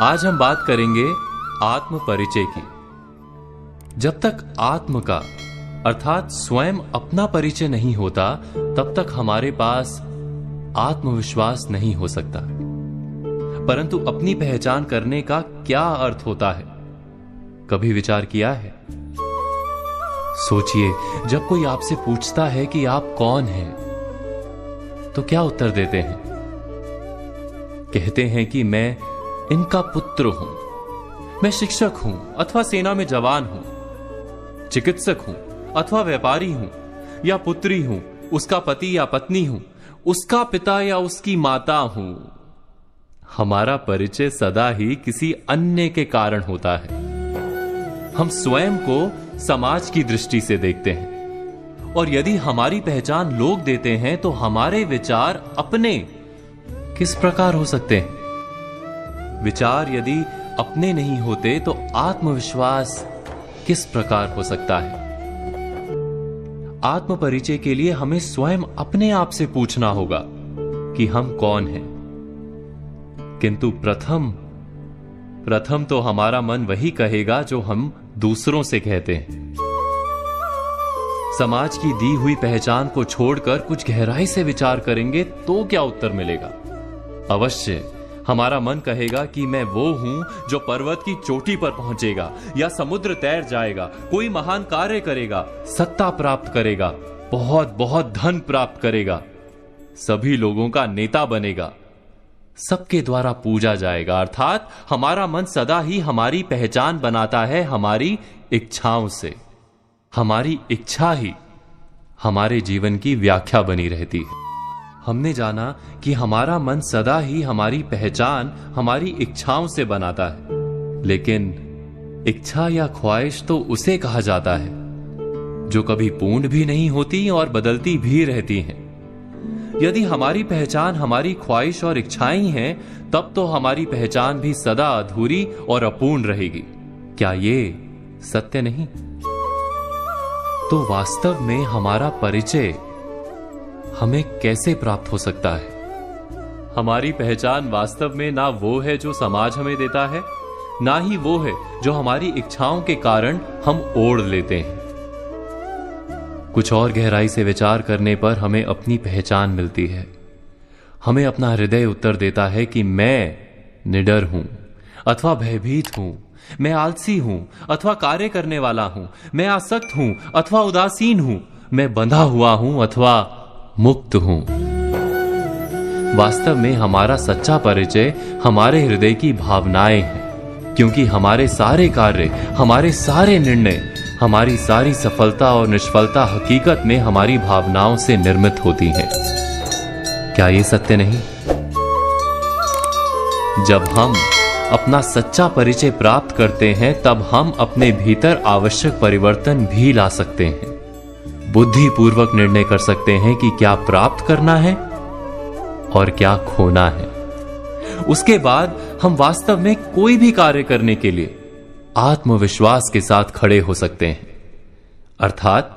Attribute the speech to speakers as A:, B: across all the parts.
A: आज हम बात करेंगे आत्म परिचय की। जब तक आत्म का अर्थात स्वयं अपना परिचय नहीं होता, तब तक हमारे पास आत्मविश्वास नहीं हो सकता। परंतु अपनी पहचान करने का क्या अर्थ होता है, कभी विचार किया है? सोचिए, जब कोई आपसे पूछता है कि आप कौन हैं, तो क्या उत्तर देते हैं? कहते हैं कि मैं इनका पुत्र हूं, मैं शिक्षक हूं अथवा सेना में जवान हूं, चिकित्सक हूं अथवा व्यापारी हूं, या पुत्री हूं, उसका पति या पत्नी हूं, उसका पिता या उसकी माता हूं। हमारा परिचय सदा ही किसी अन्य के कारण होता है। हम स्वयं को समाज की दृष्टि से देखते हैं, और यदि हमारी पहचान लोग देते हैं तो हमारे विचार अपने किस प्रकार हो सकते हैं? विचार यदि अपने नहीं होते तो आत्मविश्वास किस प्रकार हो सकता है? आत्म परिचय के लिए हमें स्वयं अपने आप से पूछना होगा कि हम कौन हैं। किंतु प्रथम तो हमारा मन वही कहेगा जो हम दूसरों से कहते हैं। समाज की दी हुई पहचान को छोड़कर कुछ गहराई से विचार करेंगे तो क्या उत्तर मिलेगा? अवश्य हमारा मन कहेगा कि मैं वो हूं जो पर्वत की चोटी पर पहुंचेगा या समुद्र तैर जाएगा, कोई महान कार्य करेगा, सत्ता प्राप्त करेगा, बहुत बहुत धन प्राप्त करेगा, सभी लोगों का नेता बनेगा, सबके द्वारा पूजा जाएगा। अर्थात हमारा मन सदा ही हमारी पहचान बनाता है हमारी इच्छाओं से। हमारी इच्छा ही हमारे जीवन की व्याख्या बनी रहती है। हमने जाना कि हमारा मन सदा ही हमारी पहचान हमारी इच्छाओं से बनाता है, लेकिन इच्छा या ख्वाहिश तो उसे कहा जाता है जो कभी पूर्ण भी नहीं होती और बदलती भी रहती हैं। यदि हमारी पहचान हमारी ख्वाहिश और इच्छाएं हैं, तब तो हमारी पहचान भी सदा अधूरी और अपूर्ण रहेगी। क्या ये सत्य नहीं? तो वास्तव में हमारा परिचय हमें कैसे प्राप्त हो सकता है? हमारी पहचान वास्तव में ना वो है जो समाज हमें देता है, ना ही वो है जो हमारी इच्छाओं के कारण हम ओढ़ लेते हैं। कुछ और गहराई से विचार करने पर हमें अपनी पहचान मिलती है। हमें अपना हृदय उत्तर देता है कि मैं निडर हूं अथवा भयभीत हूं, मैं आलसी हूं अथवा कार्य करने वाला हूं, मैं आसक्त हूं अथवा उदासीन हूं, मैं बंधा हुआ हूं अथवा मुक्त हूं। वास्तव में हमारा सच्चा परिचय हमारे हृदय की भावनाएं हैं, क्योंकि हमारे सारे कार्य, हमारे सारे निर्णय, हमारी सारी सफलता और निष्फलता हकीकत में हमारी भावनाओं से निर्मित होती हैं। क्या ये सत्य नहीं? जब हम अपना सच्चा परिचय प्राप्त करते हैं, तब हम अपने भीतर आवश्यक परिवर्तन भी ला सकते हैं। बुद्धि पूर्वक निर्णय कर सकते हैं कि क्या प्राप्त करना है और क्या खोना है। उसके बाद हम वास्तव में कोई भी कार्य करने के लिए आत्मविश्वास के साथ खड़े हो सकते हैं। अर्थात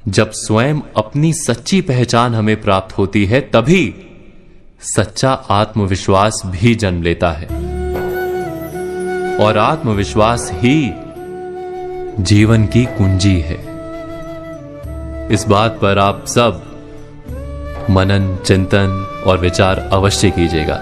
A: जब स्वयं अपनी सच्ची पहचान हमें प्राप्त होती है, तभी सच्चा आत्मविश्वास भी जन्म लेता है, और आत्मविश्वास ही जीवन की कुंजी है। इस बात पर आप सब मनन, चिंतन और विचार अवश्य कीजिएगा।